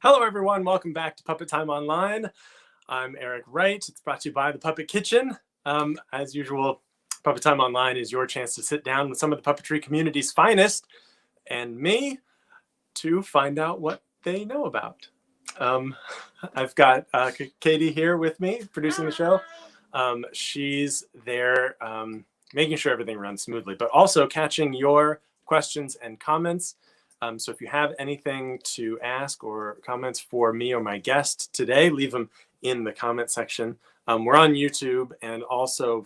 Hello, everyone. Welcome back to Puppet Time Online. I'm Eric Wright. It's brought to you by the Puppet Kitchen. As usual, Puppet Time Online is your chance to sit down with some of the puppetry community's finest and me to find out what they know about. I've got Katie here with me producing the show. She's there making sure everything runs smoothly, but also catching your questions and comments. So if you have anything to ask or comments for me or my guest today, leave them in the comment section. We're on YouTube and also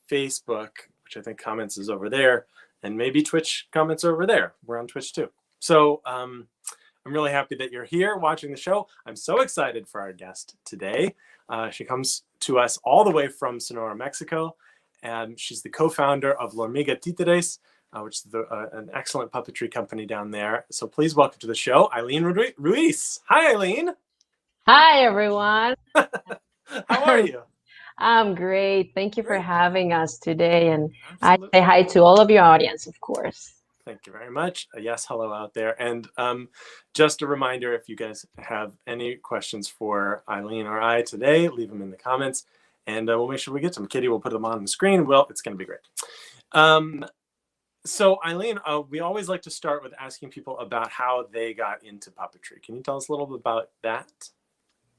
Facebook, which I think comments is over there, and maybe Twitch comments are over there. We're on Twitch too. So I'm really happy that you're here watching the show. I'm so excited for our guest today. She comes to us all the way from Sonora, Mexico, and she's the co-founder of Lormiga Títeres, which is an excellent puppetry company down there. So please welcome to the show, Ailin Ruiz. Hi, Ailin. Hi, everyone. How are you? I'm great. Thank you for having us today. And Absolutely. I say hi to all of your audience, of course. Thank you very much. Yes, hello out there. And just a reminder, if you guys have any questions for Ailin or I today, leave them in the comments. And we'll make sure we get them. Kitty will put them on the screen. Well, it's going to be great. So Ailin, we always like to start with asking people about how they got into puppetry. Can you tell us a little bit about that?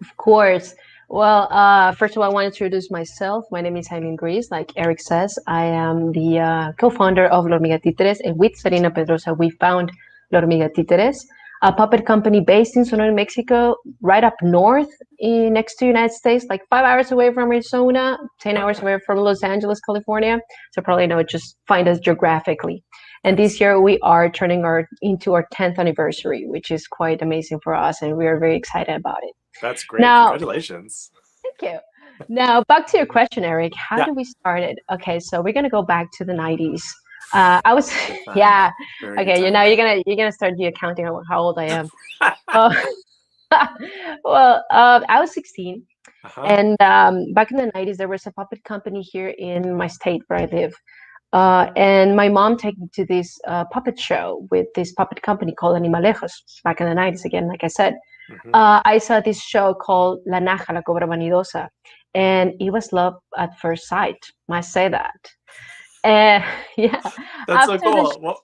Of course. Well, first of all, I want to introduce myself. My name is Ailin Ruiz. Like Eric says, I am the co-founder of Lormiga Títeres, and with Sarina Pedroza, we found Lormiga Títeres, a puppet company based in Sonora, Mexico, right up north next to the United States, like 5 hours away from Arizona, 10 hours away from Los Angeles, California. So probably just find us geographically. And this year we are turning into our 10th anniversary, which is quite amazing for us. And we are very excited about it. That's great. Now, congratulations. Thank you. Now, back to your question, Eric. How did we start it? Okay, so we're going to go back to the 90s. I was, yeah. Okay, you're gonna start counting on how old I am. Well, I was 16, and back in the 90s, there was a puppet company here in my state where I live, and my mom took me to this puppet show with this puppet company called Animalejos back in the 90s. Again, like I said, I saw this show called La Naja, La Cobra Vanidosa, and it was love at first sight. Must say that. Yeah, that's so cool.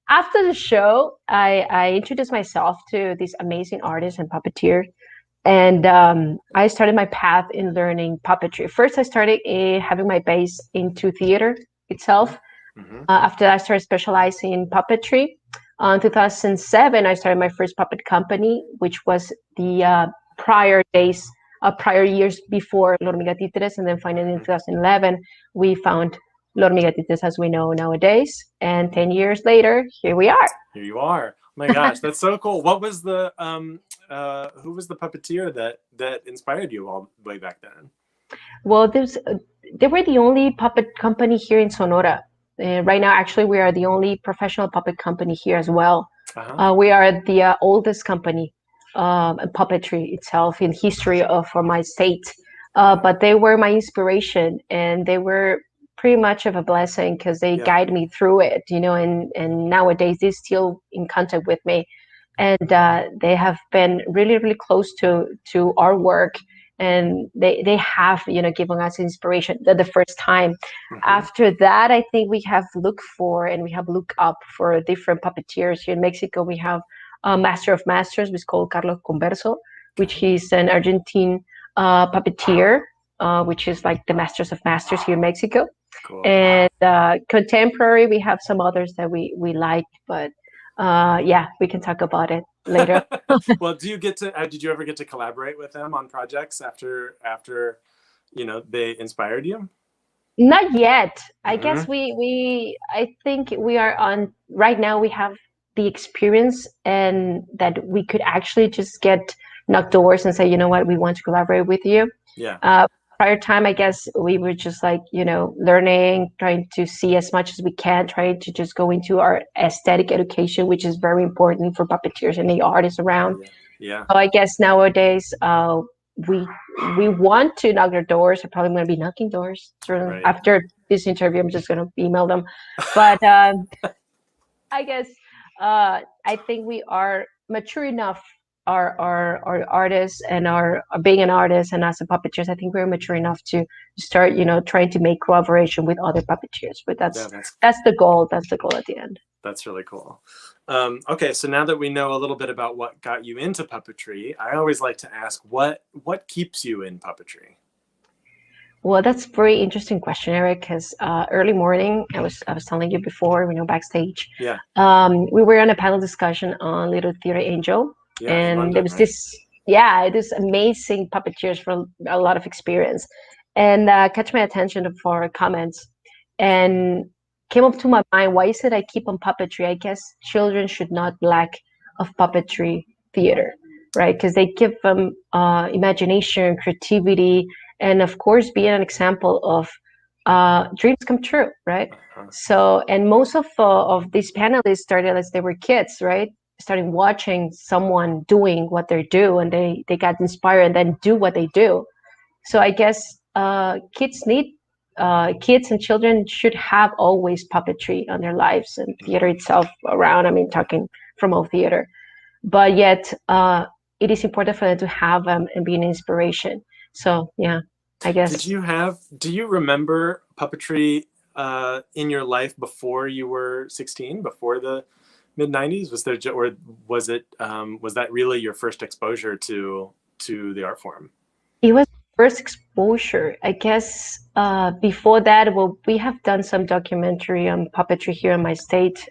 After the show, I introduced myself to this amazing artist and puppeteer, and I started my path in learning puppetry. First, I started having my base into theater itself. After that, I started specializing in puppetry. In 2007, I started my first puppet company, which was the prior years before Lormiga Títeres, and then finally in 2011, we found Lormiga Títeres as we know nowadays, and 10 years later, here we are. Here you are. Oh my gosh, that's so cool. What was the who was the puppeteer that inspired you all the way back then? Well, they were the only puppet company here in Sonora. Right now, actually, we are the only professional puppet company here as well. We are the oldest company in puppetry itself in history for my state. But they were my inspiration, and they were pretty much of a blessing because they guide me through it, and nowadays they're still in contact with me, and they have been really, really close to our work, and they have, given us inspiration the first time. After that, I think we have looked up for different puppeteers. Here in Mexico, we have a Master of Masters, which is called Carlos Converso, which is an Argentine puppeteer, which is like the Masters of Masters here in Mexico. Cool. And contemporary, we have some others that we like, but we can talk about it later. Well, did you ever get to collaborate with them on projects after they inspired you? Not yet. I guess I think we are on right now. We have the experience, and that we could actually just get knock doors and say, you know what, we want to collaborate with you. Yeah. Prior time, I guess we were just like, learning, trying to see as much as we can, trying to just go into our aesthetic education, which is very important for puppeteers and the artists around. Yeah. So I guess nowadays, we want to knock their doors. I'm probably going to be knocking doors. Right. After this interview, I'm just going to email them. But I guess I think we are mature enough. Our artists and our being an artist and as a puppeteers, I think we're mature enough to start, trying to make collaboration with other puppeteers. But that's the goal. That's the goal at the end. That's really cool. Okay, so now that we know a little bit about what got you into puppetry, I always like to ask what keeps you in puppetry? Well, that's a very interesting question, Eric, because early morning, I was telling you before, backstage. Yeah. We were on a panel discussion on Little Theater Angel. Yeah, and London, there was right? this amazing puppeteers for a lot of experience, and catch my attention for comments, and came up to my mind, why is it I keep on puppetry? I guess children should not lack of puppetry theater, right? Because they give them imagination, creativity, and of course being an example of dreams come true, right? So, and most of these panelists started as they were kids, right? Starting watching someone doing what they do, and they got inspired and then do what they do. So I guess kids and children should have always puppetry on their lives and theater itself around. I mean, talking from all theater, but yet it is important for them to have them and be an inspiration. So yeah, I guess. Do you remember puppetry in your life before you were 16, before the mid-90s? Was there, or was that really your first exposure to the art form? It was first exposure, I guess. Before that, well, we have done some documentary on puppetry here in my state.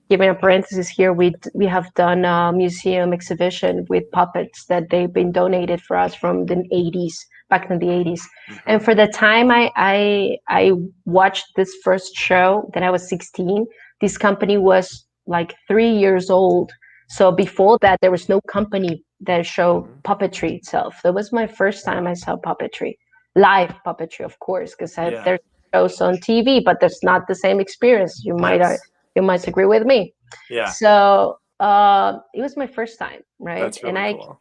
Giving a parenthesis here, we have done a museum exhibition with puppets that they've been donated for us from the 80s, back in the 80s. And for the time I watched this first show, then I was 16. This company was like 3 years old. So before that, there was no company that showed puppetry itself. That was my first time I saw puppetry, live puppetry, of course, because there's shows on TV, but that's not the same experience. You might agree with me. Yeah. So it was my first time, right? That's really cool.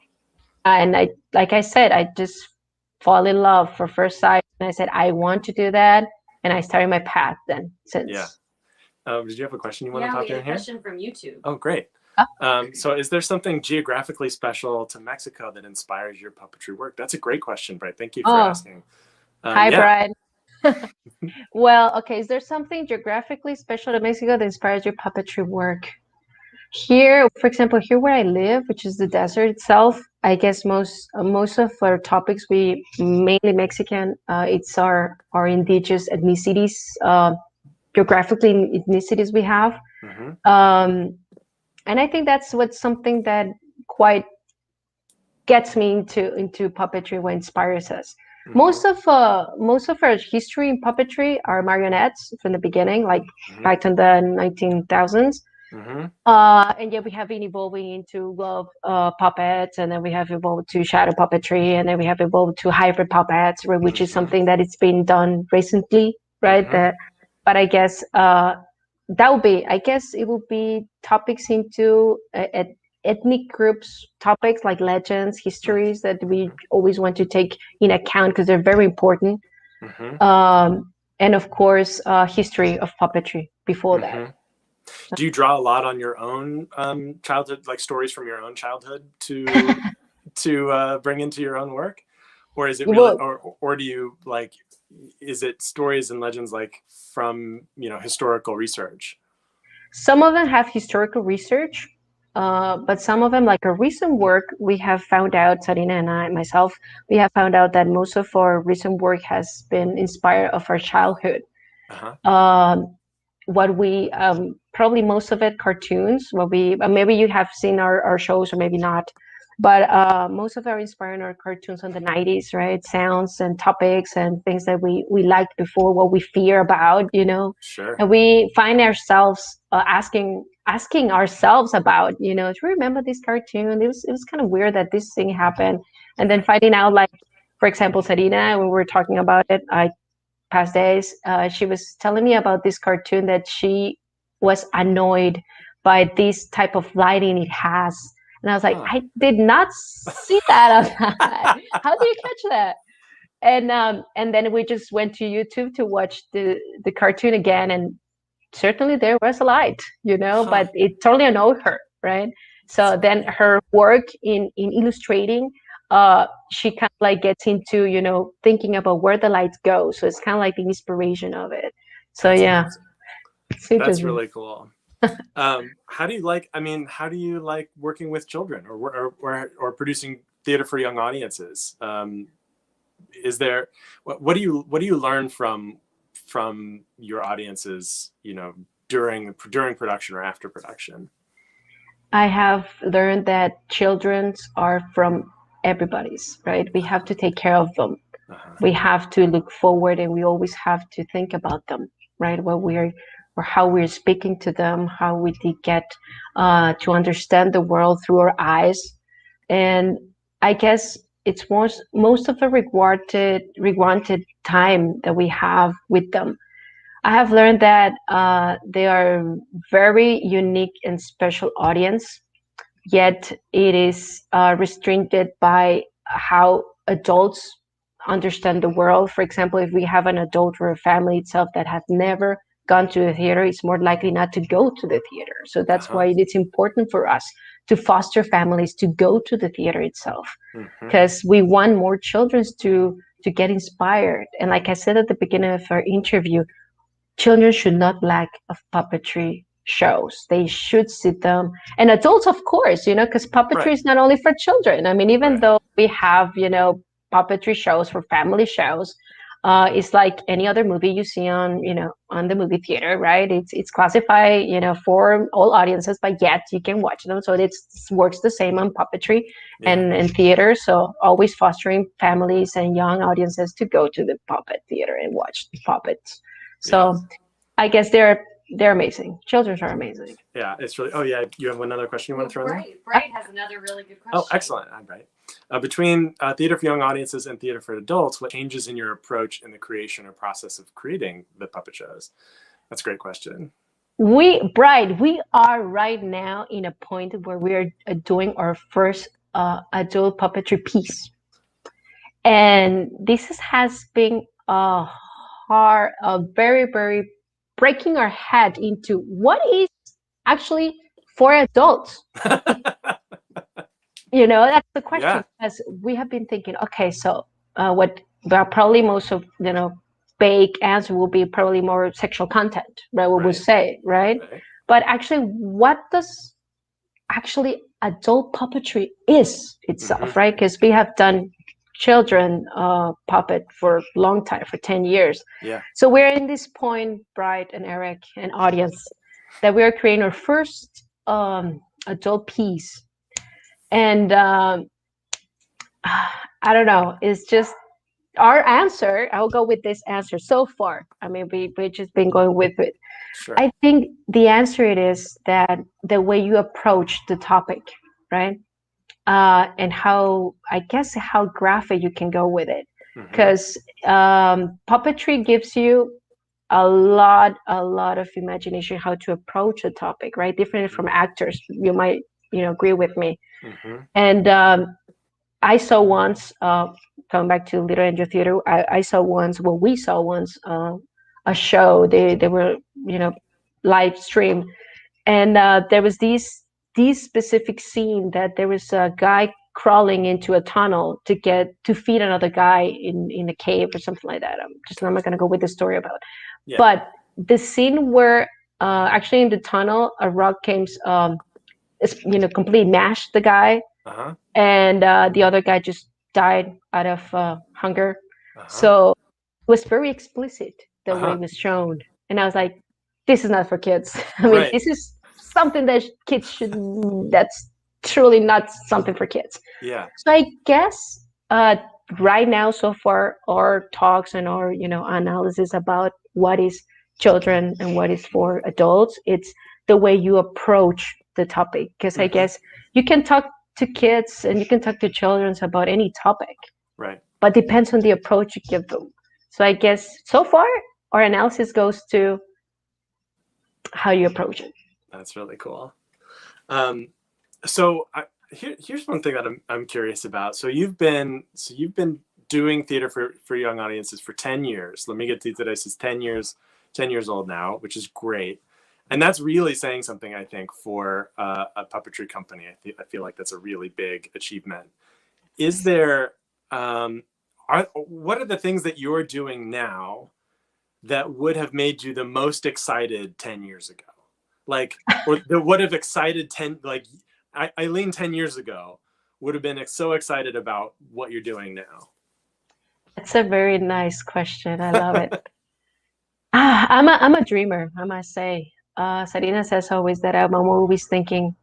And I, like I said, I just fall in love for first sight, and I said I want to do that, and I started my path then since. Yeah. Did you have a question you want to pop in here? Yeah, we had a question from YouTube. Oh, great. So is there something geographically special to Mexico that inspires your puppetry work? That's a great question, Bright. Thank you for asking. Hi, Brian. Well, okay. Is there something geographically special to Mexico that inspires your puppetry work? Here, for example, here where I live, which is the desert itself, I guess most of our topics, we mainly Mexican. It's our indigenous ethnicities, geographically ethnicities we have. And I think that's something that quite gets me into puppetry, what inspires us. Most of our history in puppetry are marionettes from the beginning, like back in the 19,000s. And yet we have been evolving into puppets, and then we have evolved to shadow puppetry, and then we have evolved to hybrid puppets, which is something that it's been done recently, right? But I guess it will be topics into ethnic groups, topics like legends, histories that we always want to take in account because they're very important. And of course, history of puppetry before that. Do you draw a lot on your own childhood, like stories from your own childhood to bring into your own work? Or is it really, or do you like, is it stories and legends like from, historical research? Some of them have historical research, but some of them, like our recent work, we have found out, Sarina and myself, we have found out that most of our recent work has been inspired of our childhood. What we, probably most of it cartoons, what we, maybe you have seen our shows or maybe not, but most of our inspiring are cartoons on the 90s, right? Sounds and topics and things that we liked before, what we fear about, Sure. and we find ourselves asking ourselves about, do you remember this cartoon? It was kind of weird that this thing happened, and then finding out, like, for example, Sarina, when we were talking about it past days, she was telling me about this cartoon that she was annoyed by this type of lighting it has. And I was like, I did not see that outside. How do you catch that? And then we just went to YouTube to watch the cartoon again, and certainly there was a light, but it totally annoyed her, right? So then her work in illustrating, she kind of like gets into, thinking about where the lights go. So it's kind of like the inspiration of it. So that's really cool. How do you like working with children or producing theater for young audiences? What do you learn from your audiences, during production or after production? I have learned that children's are from everybody's, right? We have to take care of them. We have to look forward, and we always have to think about them, right? Or how we're speaking to them, how we get to understand the world through our eyes. And I guess it's most of the rewarded time that we have with them. I have learned that they are very unique and special audience, yet it is restricted by how adults understand the world. For example, if we have an adult or a family itself that has never gone to the theater, it's more likely not to go to the theater. So that's why it's important for us to foster families to go to the theater itself, because we want more children to get inspired. And like I said at the beginning of our interview, children should not lack of puppetry shows. They should see them, and adults, of course, because puppetry is not only for children. I mean, even though we have, puppetry shows for family shows, it's like any other movie you see on the movie theater, right? It's classified, for all audiences, but yet you can watch them. So it works the same on puppetry and theater. So always fostering families and young audiences to go to the puppet theater and watch the puppets. So I guess they're amazing. Children are amazing. Yeah, it's really. Oh yeah, you have another question you want to throw in? Bright has another really good question. Oh, excellent. I'm Bright. Between theater for young audiences and theater for adults, what changes in your approach in the creation or process of creating the puppet shows? That's a great question. We are right now in a point where we are doing our first adult puppetry piece, and this has been very, very breaking our head into what is actually for adults. That's the question, because we have been thinking, okay, so probably most of big answer will be probably more sexual content, right? What we say, right? But actually, what does actually adult puppetry is itself, right? Because we have done children puppet for a long time, for 10 years. So we're in this point, Bright and Eric and audience, that we are creating our first adult piece. And I don't know, it's just our answer. I'll go with this answer so far. I mean, we've just been going with it. Sure. I think the answer it is that the way you approach the topic, right? And how graphic you can go with it, because puppetry gives you a lot of imagination how to approach a topic, right? Different from actors. You might agree with me. And I saw once, coming back to Little Angel Theater, we saw once a show. They were live stream, and there was this specific scene that there was a guy crawling into a tunnel to feed another guy in a cave or something like that. I'm not going to go with the story about it. But the scene where actually in the tunnel a rock came, completely mashed the guy, and the other guy just died out of hunger. So it was very explicit the way it was shown, and I was like, this is not for kids. I mean, this is something that kids should, that's truly not something for kids. Yeah. So I guess right now, so far, our talks and our analysis about what is children and what is for adults, it's the way you approach the topic. Because I guess you can talk to kids and you can talk to children about any topic, right? But depends on the approach you give them. So I guess so far our analysis goes to how you approach it. That's really cool. Here's one thing that I'm curious about. So you've been doing theater for young audiences for 10 years. Lormiga Títeres is 10 years old now, which is great. And that's really saying something, I think, for a puppetry company. I feel like that's a really big achievement. Is there, what are the things that you're doing now that would have made you the most excited 10 years ago? Like, or that would have excited Ailin 10 years ago would have been so excited about what you're doing now? That's a very nice question. I love it. I'm a dreamer, I must say. Sarina says always that I'm always thinking,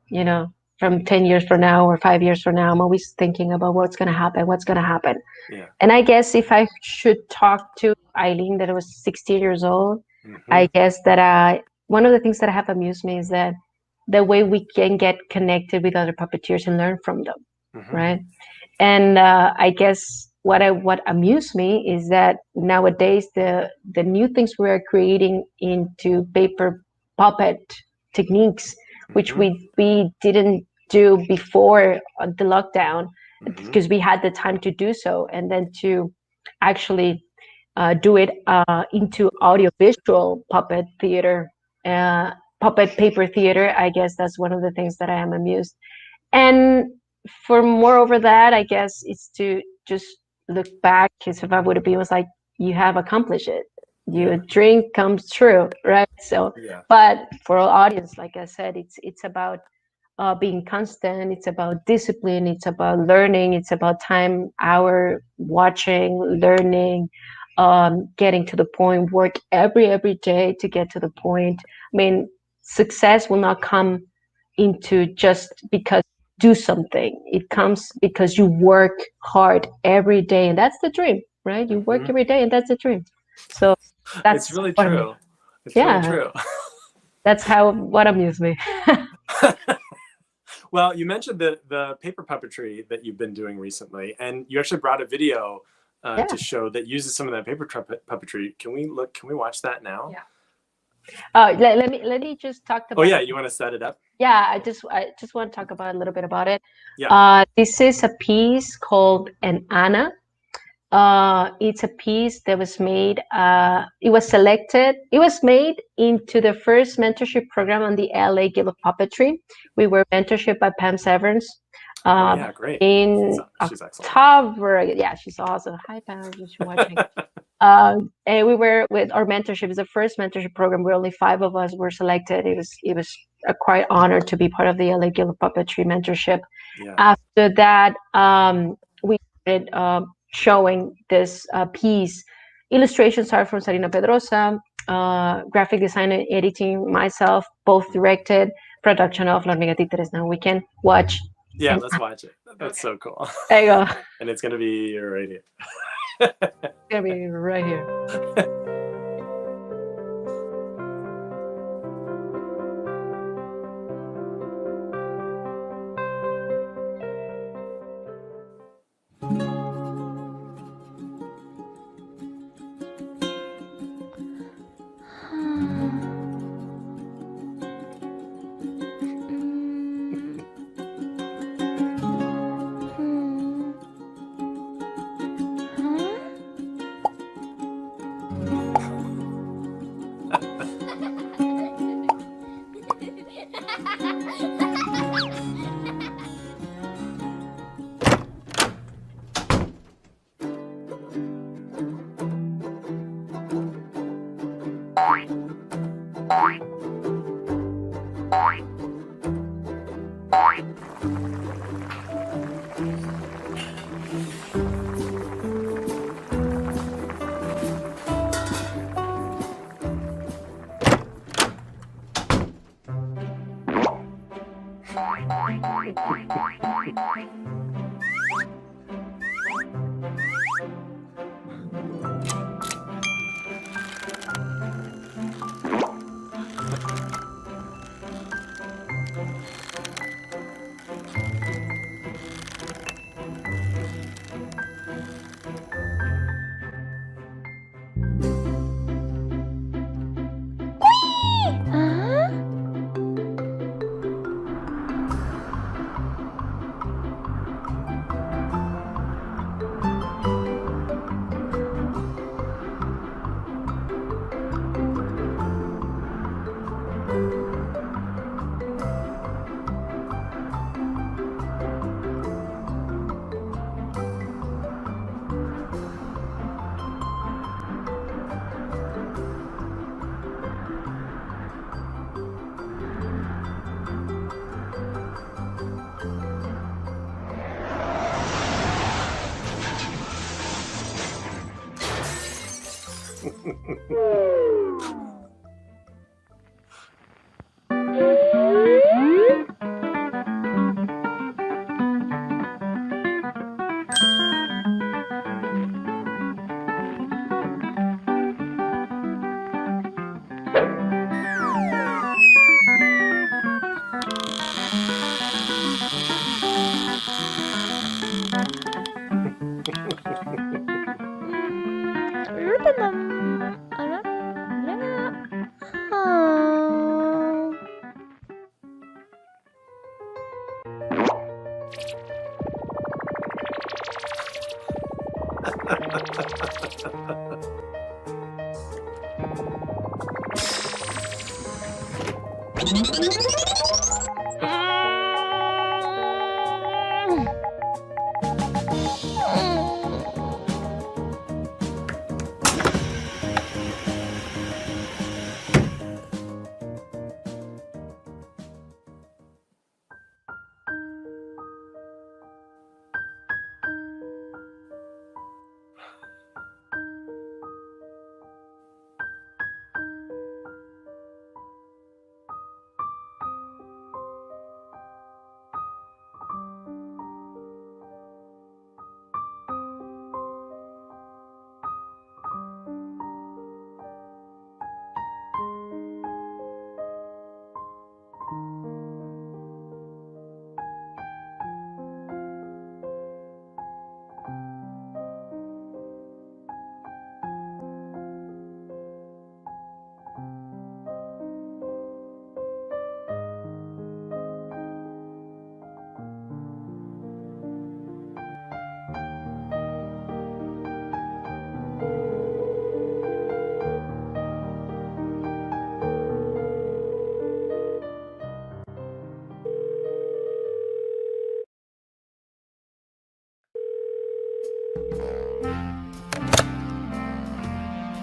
from 10 years from now or 5 years from now, I'm always thinking about what's going to happen. Yeah. And I guess if I should talk to Ailin that was 16 years old, I guess that one of the things that have amused me is that the way we can get connected with other puppeteers and learn from them, right? And I guess what amused me is that nowadays the new things we are creating into paper puppet techniques, which we didn't do before the lockdown, because we had the time to do so, and then to actually do it into audiovisual puppet theater, puppet paper theater. I guess that's one of the things that I am amused. And for moreover that, I guess it's to just look back, because if I would have been, it was like, you have accomplished it. Your dream comes true, right? So, but for our audience, like I said, it's about being constant. It's about discipline. It's about learning. It's about time, hour, watching, learning, getting to the point, work every day to get to the point. I mean, success will not come into just because you do something. It comes because you work hard every day, and that's the dream, right? You work every day, and that's the dream. So that's really true. It's really true. That's what amused me. Well, you mentioned the paper puppetry that you've been doing recently, and you actually brought a video to show that uses some of that paper puppetry. Can we watch that now? Yeah. Let me just talk about. Oh yeah, you want to set it up? Yeah, I just want to talk about a little bit about it. Yeah. This is a piece called an amena. It's a piece that was made. It was made into the first mentorship program on the LA Guild of Puppetry. We were mentorship by Pam Severance. Great. In she's October. Yeah, she's awesome. Hi, Pam, she's watching. And we were with our mentorship. It's the first mentorship program where only 5 of us were selected. It was a quite honor to be part of the LA Guild of Puppetry mentorship. Yeah. After that, we started showing this piece. Illustrations are from Sarina Pedroza, graphic design and editing, myself, both directed, production of Lormiga Títeres. Now we can watch. Yeah, let's watch it. That's so cool. There you go. And it's going to be right here. It's going to be right here.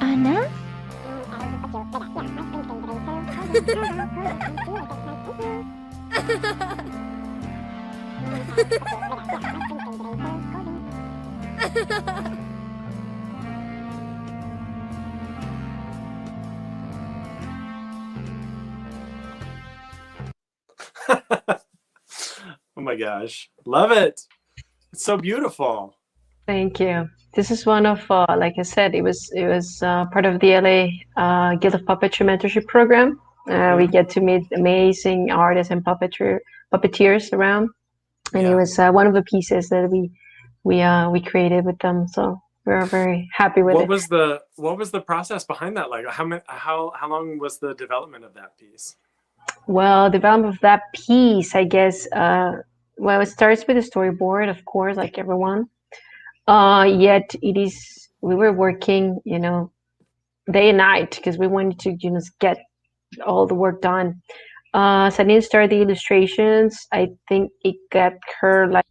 Ana? Oh my gosh, love it. It's so beautiful. Thank you. This is one of, like I said, it was part of the LA Guild of Puppetry mentorship program. We get to meet amazing artists and puppeteers around, and it was one of the pieces that we created with them. So we're very happy with it. What was the process behind that? Like how long was the development of that piece? Well, development of that piece, I guess. Well, it starts with a storyboard, of course, like everyone. Yet we were working, day and night because we wanted to, get all the work done. Sarina started the illustrations. I think it got her like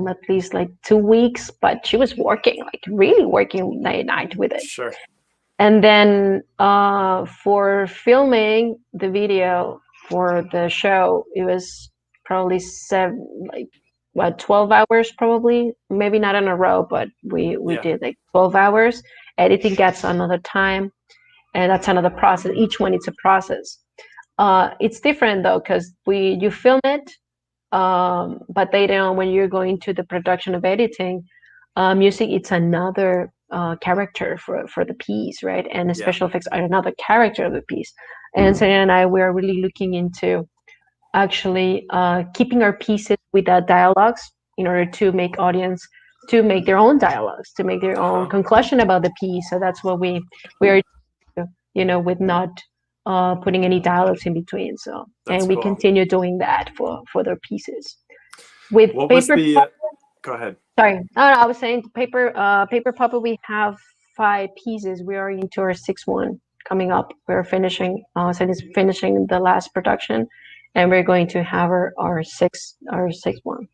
at least like 2 weeks, but she was working, like really working day and night with it. Sure. And then for filming the video for the show, it was probably 12 hours, probably, maybe not in a row, but we did like 12 hours. Editing gets another time, and that's another process. Each one, it's a process. It's different though, because you film it, but later on when you're going to the production of editing, music, it's another character for the piece, right? And the special effects are another character of the piece. And Sarina and I, we're really looking into actually keeping our pieces without dialogues in order to make audience to make their own dialogues, to make their own conclusion about the piece. So that's what we are, with not putting any dialogues in between. So that's we continue doing that for their pieces. With what paper. Was the, go ahead. Sorry, no, I was saying paper puppet. We have 5 pieces. We are into our 6th one coming up. We're finishing. It's finishing the last production, and we're going to have our sixth one.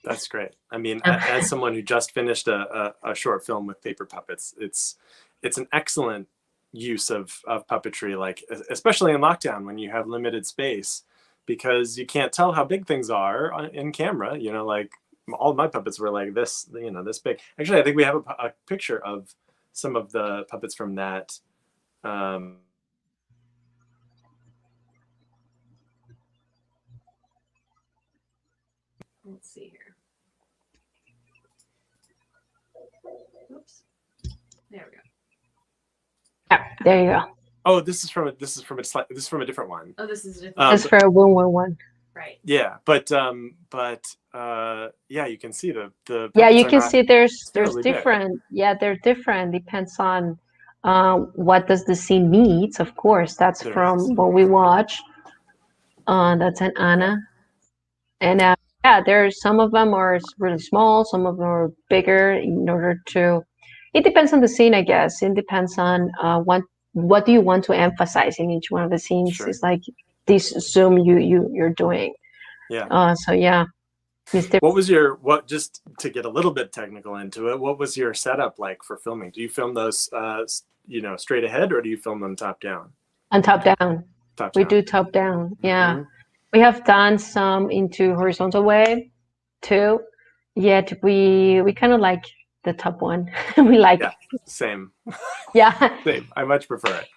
That's great. I mean, as someone who just finished a short film with paper puppets, it's an excellent use of puppetry, like especially in lockdown when you have limited space, because you can't tell how big things are in camera. Like all of my puppets were like this, this big. Actually, I think we have a picture of some of the puppets from that. Let's see here. Oops. There we go. Yeah, there you go. Oh, this is from a different one. Oh, this is a different. That's for a 111. Right. Yeah, but yeah, you can see the. Yeah, you can see there's really different. Big. Yeah, they're different. Depends on what does the scene needs. Of course, that's from what we watch. That's an Anna, and yeah, there's some of them are really small, some of them are bigger. In order to, it depends on the scene, I guess. It depends on what do you want to emphasize in each one of the scenes. Sure. It's like this zoom you're doing. Yeah. So yeah. What was just to get a little bit technical into it, what was your setup like for filming? Do you film those straight ahead, or do you film them top down? On top down. We do top down. Yeah. Mm-hmm. We have done some into horizontal way too. Yet we kind of like the top one. We like same. Yeah. Same. I much prefer it.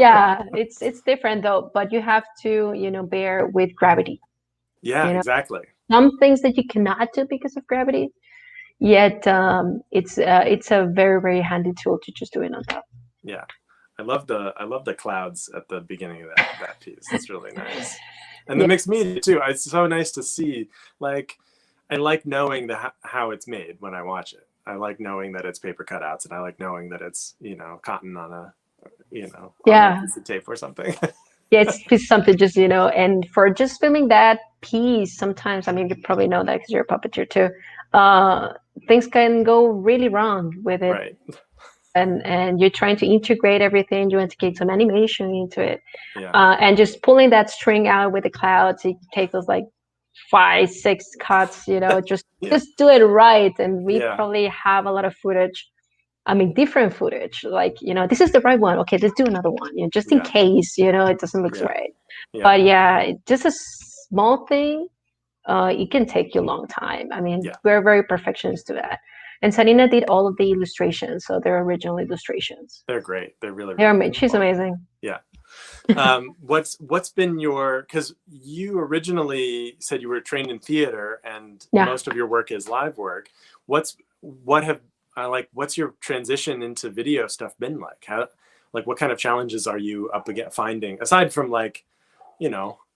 Yeah, it's different though, but you have to, bear with gravity. Yeah, exactly. Some things that you cannot do because of gravity. Yet it's a very, very handy tool to just do it on top. Yeah. I love the clouds at the beginning of that piece. It's really nice. And the mixed media too. It's so nice to see. Like, I like knowing how it's made when I watch it. I like knowing that it's paper cutouts, and I like knowing that it's cotton on a piece of tape or something. Yeah, it's something just and for just filming that piece, sometimes you probably know that because you're a puppeteer too. Things can go really wrong with it. Right. And you're trying to integrate everything. You want to get some animation into it, yeah. And just pulling that string out with the clouds. It takes us like 5-6 cuts. Just do it right. And we probably have a lot of footage. Different footage. Like this is the right one. Okay, let's do another one. Just in case it doesn't look right. Yeah. But just a small thing. It can take you a long time. We're very perfectionist to that. And Sarina did all of the illustrations, so they're original illustrations. They're great. They're really she's amazing. Yeah. What's been because you originally said you were trained in theater, and most of your work is live work. What's your transition into video stuff been like? What kind of challenges are you up against finding, aside from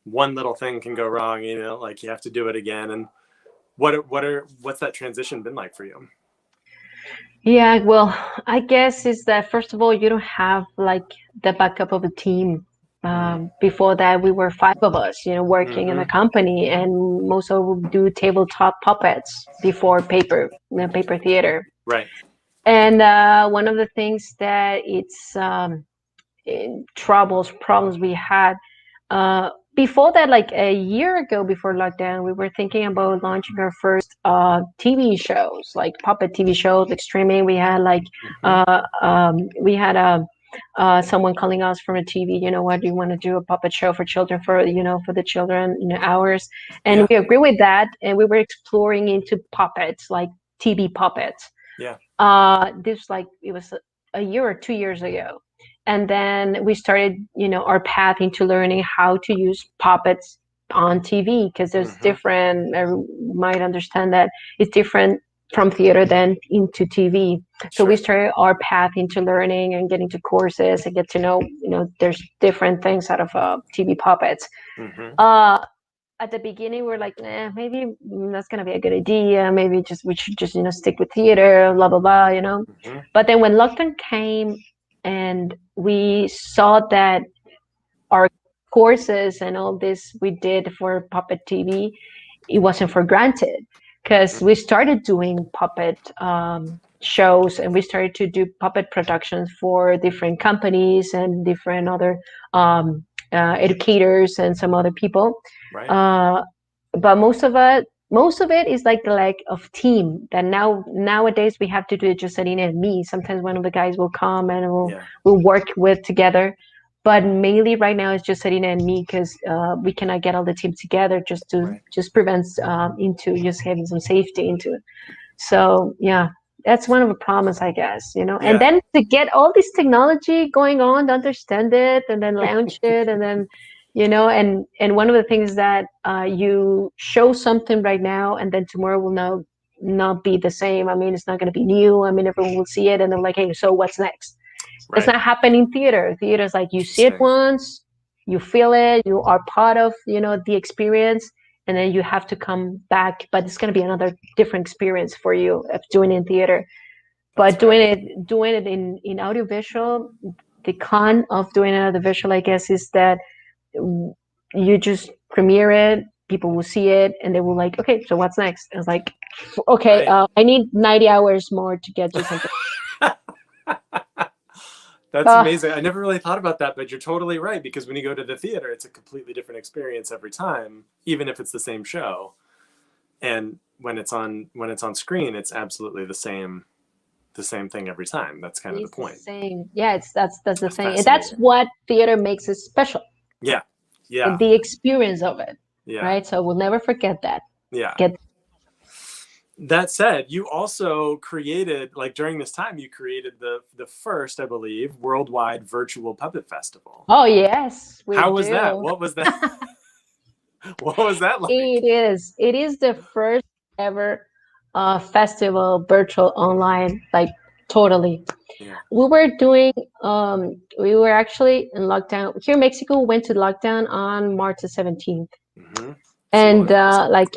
one little thing can go wrong, you have to do it again, and what's that transition been like for you? Yeah, well, I guess is that first of all, you don't have the backup of a team. Before that, we were 5 of us, working in a company, and most of us do tabletop puppets before paper theater. Right. And one of the things that problems we had before that, like a year ago, before lockdown, we were thinking about launching our first TV shows, like puppet TV shows, like streaming. We had someone calling us from a TV. What do you want to do? A puppet show for children, for the children, hours. And we agree with that, and we were exploring into puppets, like TV puppets. Yeah. This it was a year or 2 years ago. and then we started, our path into learning how to use puppets on TV, because there's different, I might understand that it's different from theater than into TV. So we started our path into learning and getting to courses and get to know, there's different things out of TV puppets. At the beginning, we're like, maybe that's gonna be a good idea. Maybe we should just stick with theater, blah blah blah, But then when lockdown came, and we saw that our courses and all this we did for puppet TV, it wasn't for granted, because we started doing puppet shows, and we started to do puppet productions for different companies and different other educators and some other people. Right. But most of it is like the lack of team that nowadays we have to do it just Sarina and me. Sometimes one of the guys will come and we'll work with together. But mainly right now it's just Sarina and me, because we cannot get all the team together just to just prevent into just having some safety into it. So yeah, that's one of the problems, I guess, And then to get all this technology going on, to understand it, and then launch it, and then and one of the things that you show something right now, and then tomorrow will not be the same. I mean, it's not going to be new. I mean, everyone will see it, and they're like, hey, so what's next? Right. It's not happening in theater. Theater is like you see it once, you feel it, you are part of the experience, and then you have to come back. But it's going to be another different experience for you of doing it in theater. But doing it in audiovisual, the con of doing it audiovisual, I guess, is that you just premiere it, people will see it, and they will like, okay, so what's next? I was like, okay, I need 90 hours more to get to something. That's amazing. I never really thought about that, but you're totally right, because when you go to the theater, it's a completely different experience every time, even if it's the same show. And when it's on screen, it's absolutely the same thing every time. That's kind of the point. Same. Yeah, that's the thing. That's what theater makes it special. Yeah. The experience of it. Yeah. Right. So we'll never forget that. Yeah. That said, you also created, like during this time, you created the first, I believe, worldwide virtual puppet festival. Oh yes. How was that? What was that? What was that like? It is the first ever festival, virtual, online, like totally. Yeah. We were actually in lockdown here in Mexico. We went to lockdown on March the 17th. And like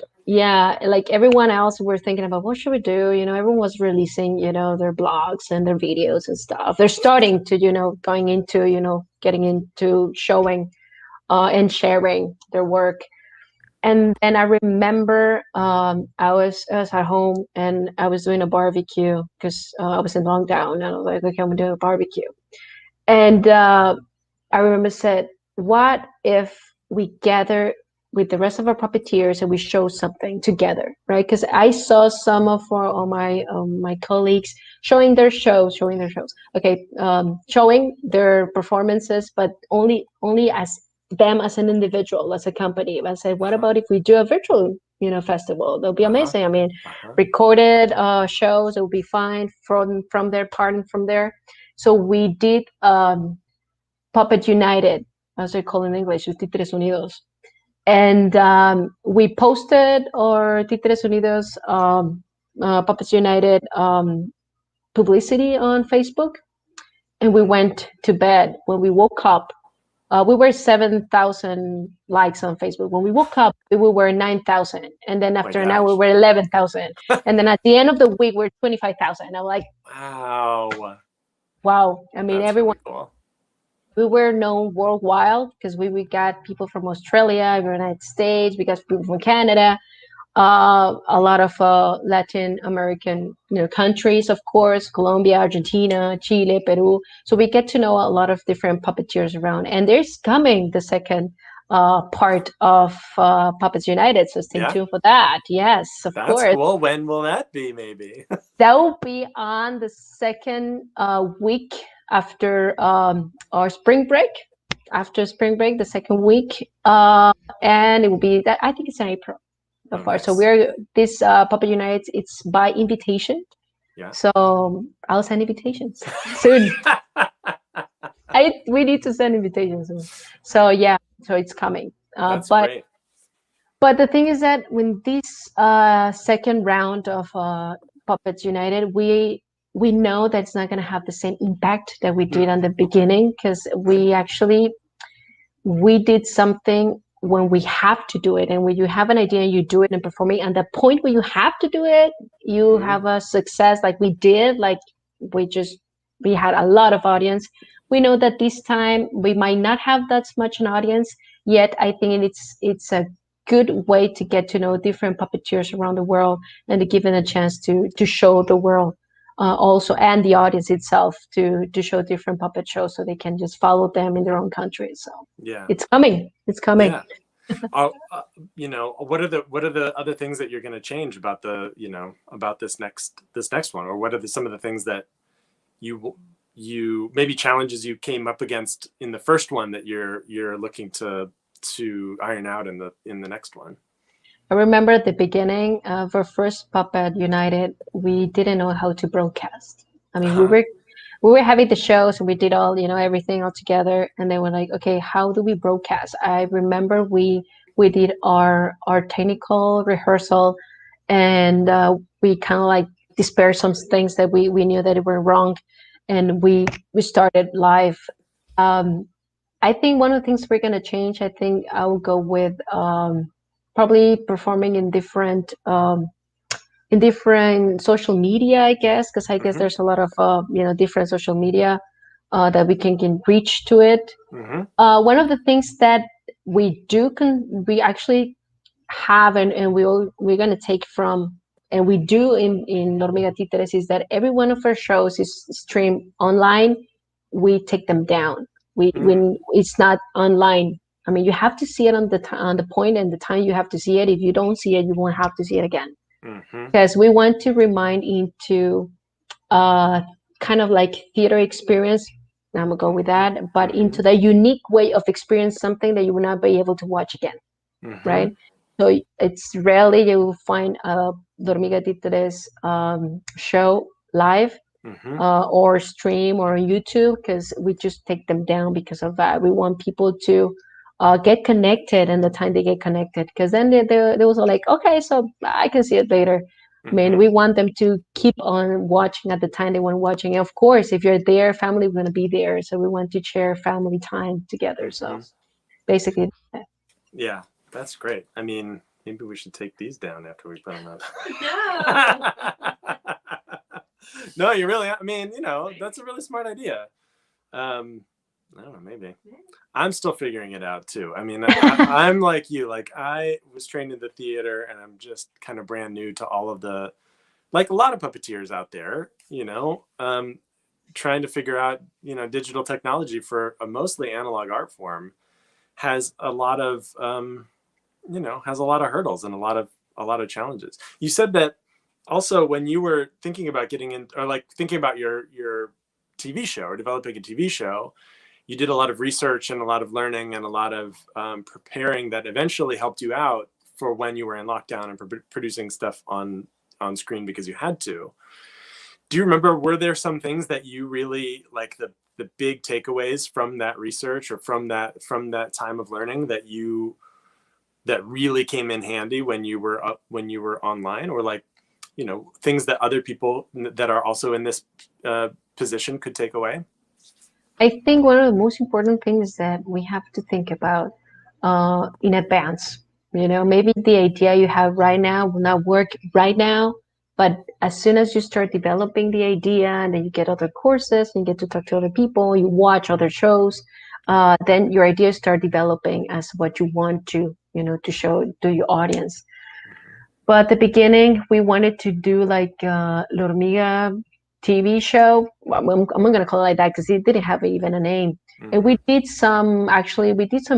everyone else, we're thinking about what should we do. Everyone was releasing their blogs and their videos and stuff. They're starting to going into getting into showing and sharing their work. And then I remember I was at home and I was doing a barbecue, because I was in lockdown, and I was like, okay, I'm gonna do a barbecue. And I remember said, what if we gather with the rest of our puppeteers and we show something together, right? Because I saw some of my colleagues showing their shows, okay, showing their performances, but only as them as an individual, as a company. I said, what about if we do a virtual festival? That'll be amazing. I mean, recorded shows, it will be fine from their part and from there. So we did Puppet United, as they call in English, Títeres Unidos. And we posted our Títeres Unidos Puppets United publicity on Facebook, and we went to bed. When we woke up, we were 7,000 likes on Facebook. When we woke up, we were 9,000. And then after an hour, we were 11,000. And then at the end of the week, we're 25,000. I'm like, wow. I mean, that's everyone. Really cool. We were known worldwide, because we got people from Australia, United States, we got people from Canada, a lot of Latin American countries, of course, Colombia, Argentina, Chile, Peru. So we get to know a lot of different puppeteers around. And there's coming the second part of Puppets United. So stay tuned for that. Yes, of course. That's cool. When will that be, maybe? That will be on the second week after our spring break. After spring break, the second week. And it will be, that I think it's in April. So far. Nice. So we're this Puppet United, it's by invitation. Yeah. So I'll send invitations soon. I we need to send invitations. So yeah, so it's coming. That's great. But the thing is that when this second round of Puppets United, we know that it's not going to have the same impact that we did on the beginning, because we did something when we have to do it, and when you have an idea and you do it and perform it, and the point where you have to do it, you have a success like we did. Like we had a lot of audience. We know that this time we might not have that much an audience yet. I think it's a good way to get to know different puppeteers around the world, and to give them a chance to show the world also, and the audience itself, to show different puppet shows, so they can just follow them in their own countries. So yeah, it's coming. Yeah. What are the other things that you're going to change about about this next one, or what are some of the things that you maybe challenges you came up against in the first one that you're looking to iron out in the next one? I remember at the beginning of our first Puppet United, we didn't know how to broadcast. I mean, we were having the shows, and we did all, everything all together. And then we're like, okay, how do we broadcast? I remember we did our technical rehearsal, and we kind of like dispersed some things that we knew that were wrong. And we started live. I think one of the things we're going to change, I think I will go with probably performing in different social media, I guess, because I guess there's a lot of different social media that we can reach to it. One of the things that we actually have, and we're going to take from, and we do in Lormiga Títeres, is that every one of our shows is streamed online. We take them down. When it's not online, I mean, you have to see it on the point and the time you have to see it. If you don't see it, you won't have to see it again. Because we want to remind into kind of like theater experience. I'm gonna go with that, but into the unique way of experience something that you will not be able to watch again, right? So it's rarely you will find a Lormiga Títeres show live. Or stream or YouTube, because we just take them down because of that. We want people to get connected, and the time they get connected, because then they was like, okay, so I can see it later. I mean, we want them to keep on watching at the time they want watching. And of course, if you're there, family is going to be there, so we want to share family time together. So basically, yeah, that's great. I mean, maybe we should take these down after we put them up. No, you really, I mean, that's a really smart idea. I don't know, maybe. I'm still figuring it out too. I mean, I'm like you, like I was trained in the theater, and I'm just kind of brand new to all of the, like a lot of puppeteers out there, trying to figure out, digital technology for a mostly analog art form has a lot of, has a lot of hurdles and a lot of challenges. You said that also when you were thinking about getting in, or like thinking about your TV show or developing a TV show, you did a lot of research and a lot of learning and a lot of preparing that eventually helped you out for when you were in lockdown and producing stuff on screen because you had to. Do you remember, were there some things that you really like, the big takeaways from that research or from that time of learning that really came in handy when you were online, or like, things that other people that are also in this position could take away? I think one of the most important things that we have to think about in advance, maybe the idea you have right now will not work right now, but as soon as you start developing the idea, and then you get other courses and you get to talk to other people, you watch other shows, then your ideas start developing as what you want to, to show to your audience. But at the beginning, we wanted to do like Lormiga TV show. I'm going to call it like that because it didn't have even a name. And we did some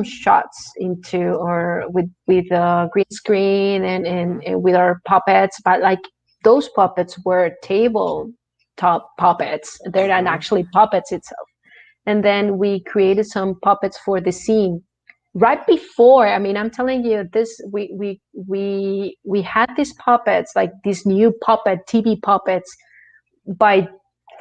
shots with green screen and with our puppets, but like those puppets were tabletop puppets. They're not actually puppets itself. And then we created some puppets for the scene. Right before, I mean, I'm telling you this, we had these puppets, like these new TV puppets by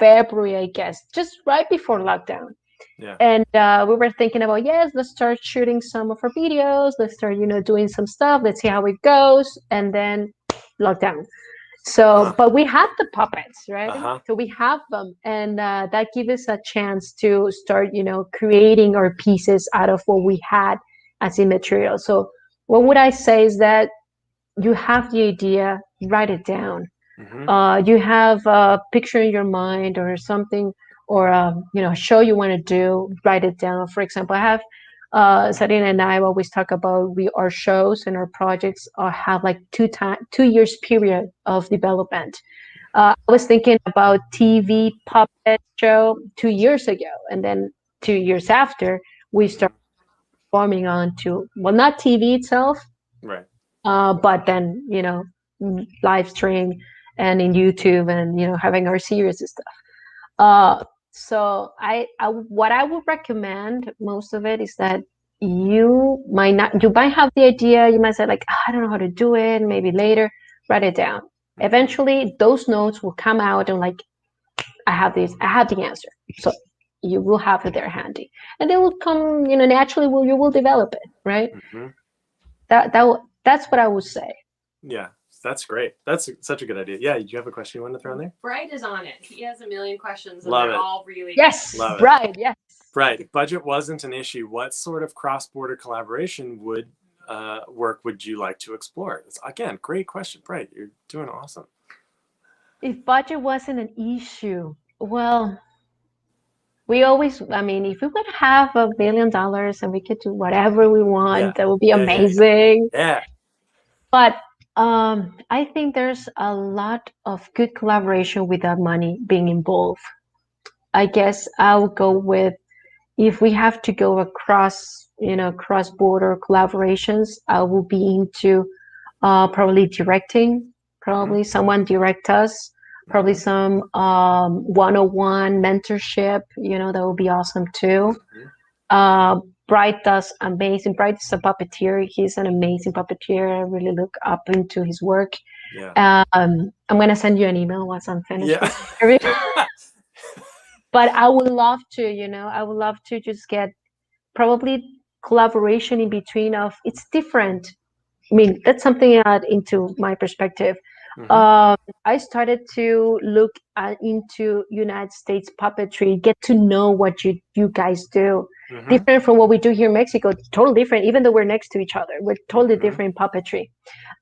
February, I guess, just right before lockdown. Yeah. And we were thinking about, yes, let's start shooting some of our videos. Let's start, doing some stuff. Let's see how it goes. And then lockdown. So, but we have the puppets, right? So we have them, and that gives us a chance to start, creating our pieces out of what we had as a material. So what would I say is that you have the idea, write it down. You have a picture in your mind or something, or a show you want to do, write it down. For example, I have Sarina and I always talk about our shows and our projects have like 2 years period of development. I was thinking about TV puppet show 2 years ago, and then 2 years after we started forming on to, well, not TV itself, right? But then live stream and in YouTube and having our series and stuff. So what I would recommend most of it is that you might have the idea, you might say like, I don't know how to do it, maybe later, write it down. Eventually those notes will come out and like, I have the answer. So you will have it there handy, and they will come, naturally. You will develop it, right? That's what I would say. Yeah, that's great. That's such a good idea. Yeah, do you have a question you want to throw in there? Bright is on it. He has a million questions, and Love they're it. all really yes. Love Right. Yes. Right. If budget wasn't an issue, what sort of cross-border collaboration would you like to explore? It's, again, great question. Bright, you're doing awesome. If budget wasn't an issue, well, we always, if we would have $1 billion and we could do whatever we want, that would be amazing. Yeah. But I think there's a lot of good collaboration without money being involved. I guess I'll go with, if we have to go across, cross-border collaborations, I will be into probably directing, someone direct us, probably some one-on-one mentorship, that would be awesome too. Bright does amazing. Bright is a puppeteer. He's an amazing puppeteer. I really look up into his work. Yeah. I'm gonna send you an email once I'm finished. Yeah. But I would love to, just get probably collaboration in between of, it's different. That's something into my perspective. I started to look into United States puppetry, get to know what you guys do. Different from what we do here in Mexico, totally different, even though we're next to each other. We're totally different in puppetry.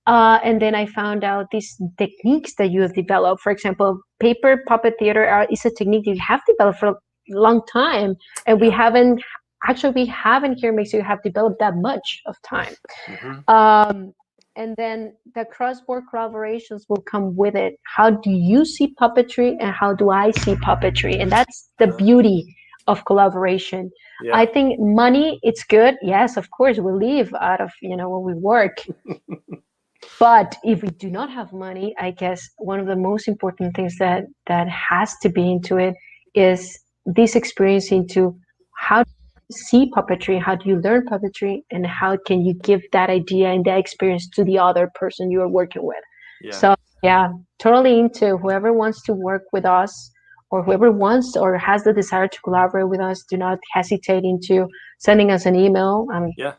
And then I found out these techniques that you have developed. For example, paper puppet theater is a technique that you have developed for a long time. And we haven't here in Mexico have developed that much of time. And then the cross-border collaborations will come with it. How do you see puppetry and how do I see puppetry? And that's the beauty of collaboration. Yeah. I think money, it's good. Yes, of course, we live out of, when we work. But if we do not have money, I guess one of the most important things that has to be into it is this experience into how to see puppetry, how do you learn puppetry, and how can you give that idea and that experience to the other person you are working with. So totally into whoever wants to work with us, or whoever wants or has the desire to collaborate with us, do not hesitate into sending us an email.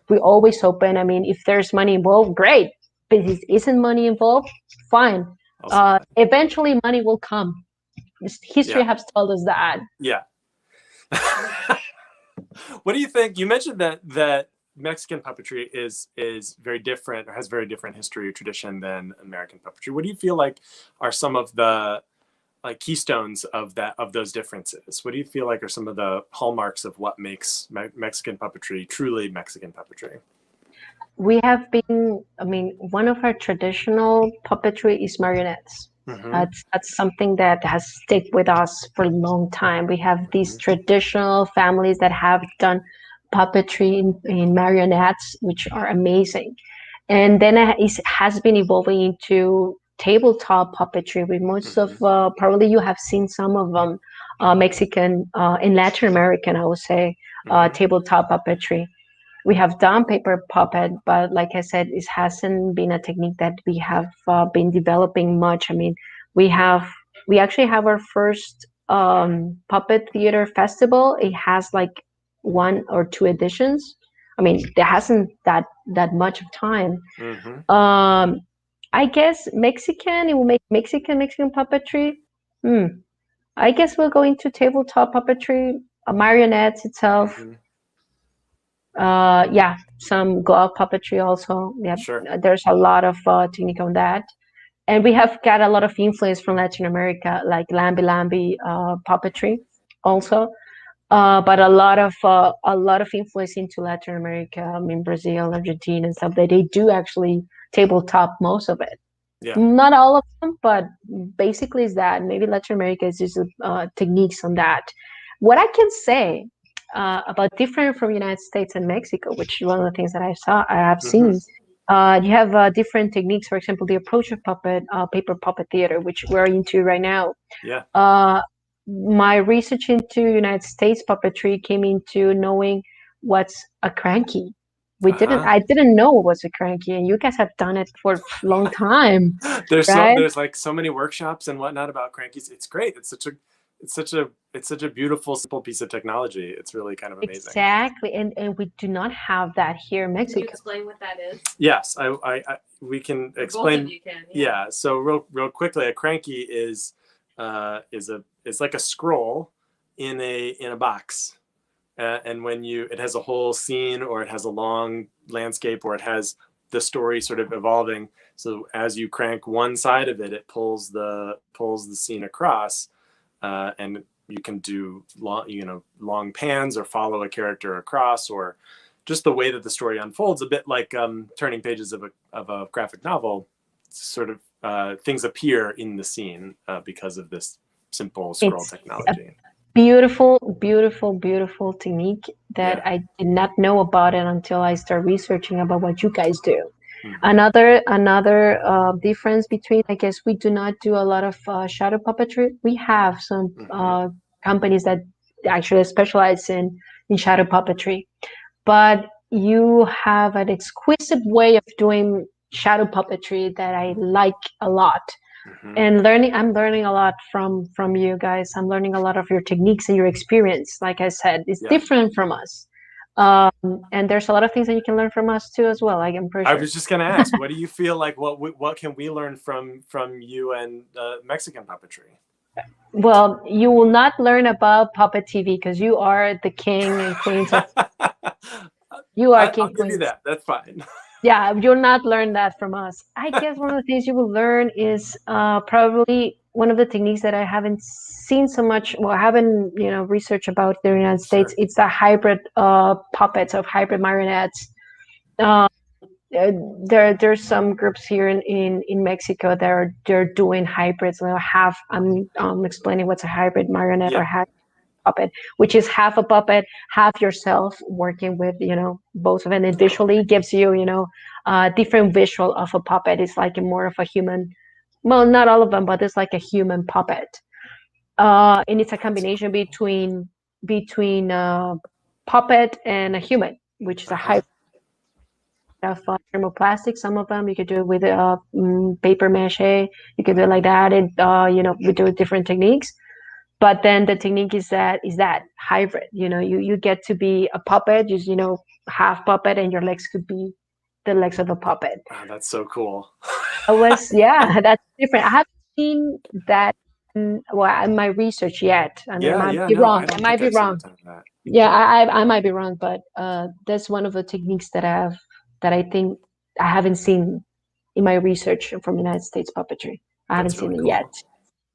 We're always open. If there's money involved, great. But if there isn't money involved, fine. Eventually money will come. History has told us that. Yeah. What do you think? You mentioned that Mexican puppetry is very different, or has very different history or tradition than American puppetry. What do you feel like are some of the keystones of those differences? What do you feel like are some of the hallmarks of what makes Mexican puppetry truly Mexican puppetry? We have been, one of our traditional puppetry is marionettes. That's something that has stuck with us for a long time. We have these traditional families that have done puppetry in marionettes, which are amazing. And then it has been evolving into tabletop puppetry, with most of, probably you have seen some of them, Mexican, in Latin American, I would say, tabletop puppetry. We have done paper puppet, but like I said, it hasn't been a technique that we have been developing much. We actually have our first Puppet Theater Festival. It has like 1 or 2 editions. I mean, there hasn't that much of time. I guess Mexican, it will make Mexican puppetry. I guess we'll go into tabletop puppetry, marionettes itself. Yeah, some glove puppetry also. Yeah, Sure. There's a lot of technique on that. And we have got a lot of influence from Latin America, like lambi puppetry also. But a lot of influence into Latin America. I mean, Brazil, Argentina, and stuff. They do actually tabletop most of it. Yeah. Not all of them, but basically is that. Maybe Latin America is just techniques on that. What I can say about different from United States and Mexico, which is one of the things that I have seen. You have different techniques. For example, the approach of paper puppet theater, which we're into right now. Yeah. My research into United States puppetry came into knowing what's a cranky. I didn't know what was a cranky, and you guys have done it for a long time. There's right? like so many workshops and whatnot about crankies. It's great. It's such a beautiful, simple piece of technology. It's really kind of amazing. Exactly, and we do not have that here in Mexico. Can you explain what that is? Yes, we can explain. Both of you can. Yeah. So real quickly, a cranky is like a scroll in a box, and when it has a whole scene, or it has a long landscape, or it has the story sort of evolving. So as you crank one side of it, it pulls the scene across, and you can do long pans, or follow a character across, or just the way that the story unfolds, a bit like turning pages of a graphic novel. Sort of things appear in the scene because of this simple scroll technology. Beautiful technique that I did not know about it until I started researching about what you guys do. Another difference between, I guess, we do not do a lot of shadow puppetry. We have some companies that actually specialize in shadow puppetry, but you have an exquisite way of doing shadow puppetry that I like a lot. And I'm learning a lot from you guys. I'm learning a lot of your techniques and your experience. Like I said, it's different from us. And there's a lot of things that you can learn from us too as well. I'm pretty sure. I was just going to ask, what do you feel like? What can we learn from you and Mexican puppetry? Well, you will not learn about puppet TV because you are the king and queens. You are king. I'll give you that. That's fine. Yeah, you'll not learn that from us. I guess one of the things you will learn is probably one of the techniques that I haven't seen so much. Well, I haven't researched about in the United States. It's the hybrid puppets, of hybrid marionettes. There's some groups here in Mexico that they're doing hybrids. I'm explaining what's a hybrid marionette or half puppet, which is half a puppet, half yourself working with both of it. And visually gives you a different visual of a puppet. It's like more of a human. Well, not all of them, but it's like a human puppet. And it's a combination between puppet and a human, which is a hybrid of thermoplastic. Some of them you could do it with paper mache. You could do it like that, and we do different techniques. But then the technique is that hybrid. You get to be a puppet, just half puppet, and your legs could be the legs of a puppet. Wow, that's so cool. That's different. I haven't seen that in my research yet. I might be wrong. I might be wrong. Yeah, I might be wrong, but that's one of the techniques that I think I haven't seen in my research from United States puppetry. I haven't seen it yet.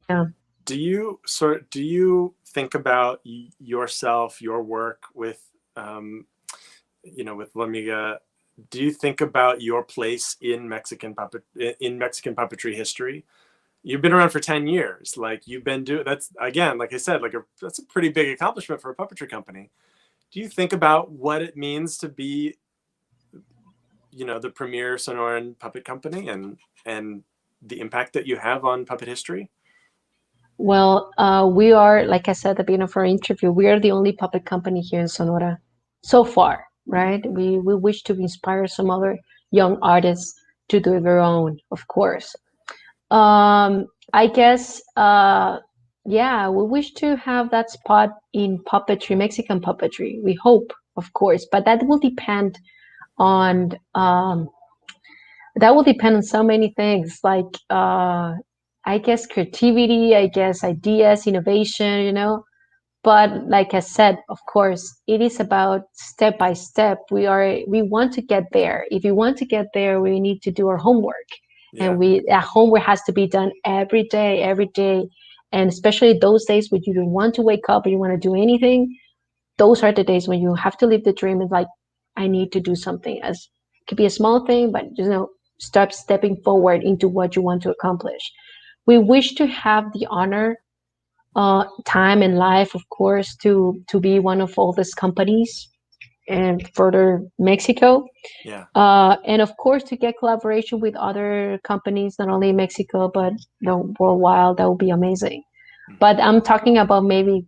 Yeah. Do you think about yourself, your work with with Lormiga? Do you think about your place in Mexican puppetry history? You've been around for 10 years. Like, you've been doing, that's, again, like I said, that's a pretty big accomplishment for a puppetry company. Do you think about what it means to be the premier Sonoran puppet company and the impact that you have on puppet history? Well, we are, like I said at the beginning of our interview, we are the only puppet company here in Sonora so far, right? We wish to inspire some other young artists to do their own, of course. I guess yeah, we wish to have that spot in puppetry, Mexican puppetry. We hope, of course, but that will depend on so many things, like I guess creativity, I guess ideas, innovation, But like I said, of course, it is about step by step. We want to get there. If we want to get there, we need to do our homework. Yeah. And that homework has to be done every day. And especially those days when you don't want to wake up or you want to do anything, those are the days when you have to live the dream and like, I need to do something. As it could be a small thing, but start stepping forward into what you want to accomplish. We wish to have the honor, time in life, of course, to be one of all these companies and further Mexico. Yeah. And of course, to get collaboration with other companies, not only in Mexico, but worldwide. That would be amazing. But I'm talking about maybe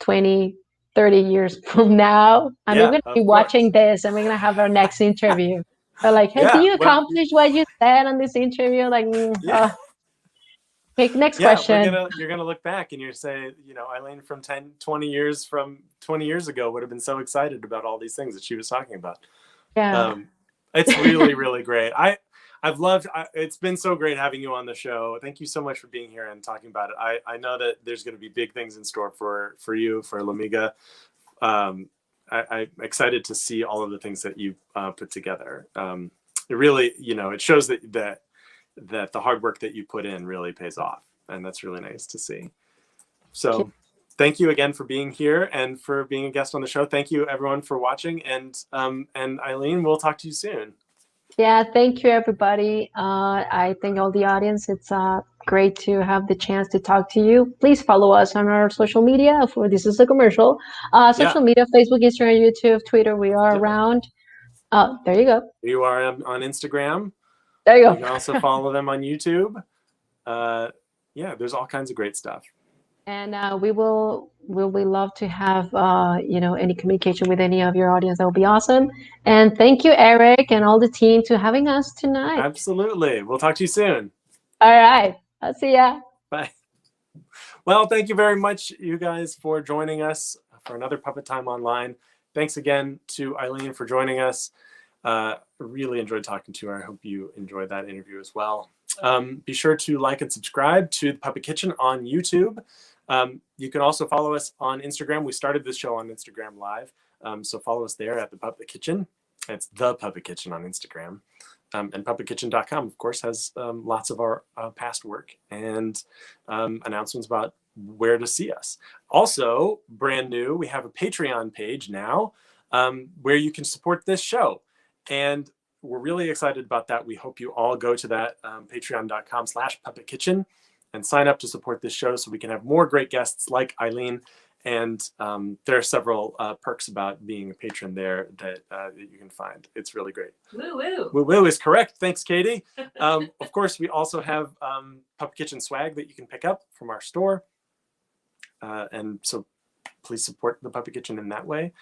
20, 30 years from now. And we're going to be watching this and we're going to have our next interview. They're like, hey, did you accomplish what you said on this interview? Like, Okay, next question. You're gonna look back and you say, Ailin from 20 years ago would have been so excited about all these things that she was talking about. Yeah. It's really, really great. I've loved. It's been so great having you on the show. Thank you so much for being here and talking about it. I know that there's going to be big things in store for you, for Lormiga. I'm excited to see all of the things that you put together. It really, it shows that the hard work that you put in really pays off. And that's really nice to see. So thank you again for being here and for being a guest on the show. Thank you everyone for watching. And Ailin, we'll talk to you soon. Yeah, thank you everybody. I thank all the audience. It's great to have the chance to talk to you. Please follow us on our social media. This is a commercial. Social media, Facebook, Instagram, YouTube, Twitter. We are around. There you go. You are on Instagram. There you go. You can also follow them on YouTube. There's all kinds of great stuff. And we'll love to have any communication with any of your audience. That would be awesome. And thank you, Eric, and all the team to having us tonight. Absolutely. We'll talk to you soon. All right. I'll see ya. Bye. Well, thank you very much, you guys, for joining us for another Puppet Time Online. Thanks again to Ailin for joining us. Really enjoyed talking to her. I hope you enjoyed that interview as well. Be sure to like and subscribe to the Puppet Kitchen on YouTube. You can also follow us on Instagram. We started this show on Instagram Live, so follow us there at the Puppet Kitchen. It's the Puppet Kitchen on Instagram. And puppetkitchen.com, of course, has lots of our past work and announcements about where to see us. Also, brand new, we have a Patreon page now where you can support this show. And we're really excited about that. We hope you all go to that patreon.com/puppetkitchen and sign up to support this show so we can have more great guests like Ailin. And there are several perks about being a patron there that you can find. It's really great. Woo woo. Woo woo is correct. Thanks, Katie. Of course, we also have Puppet Kitchen swag that you can pick up from our store. And so please support the Puppet Kitchen in that way.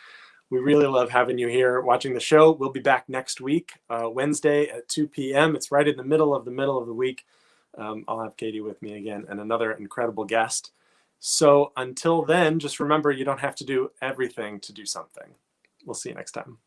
We really love having you here watching the show. We'll be back next week, Wednesday at 2 p.m. It's right in the middle of the week. I'll have Katie with me again and another incredible guest. So until then, just remember, you don't have to do everything to do something. We'll see you next time.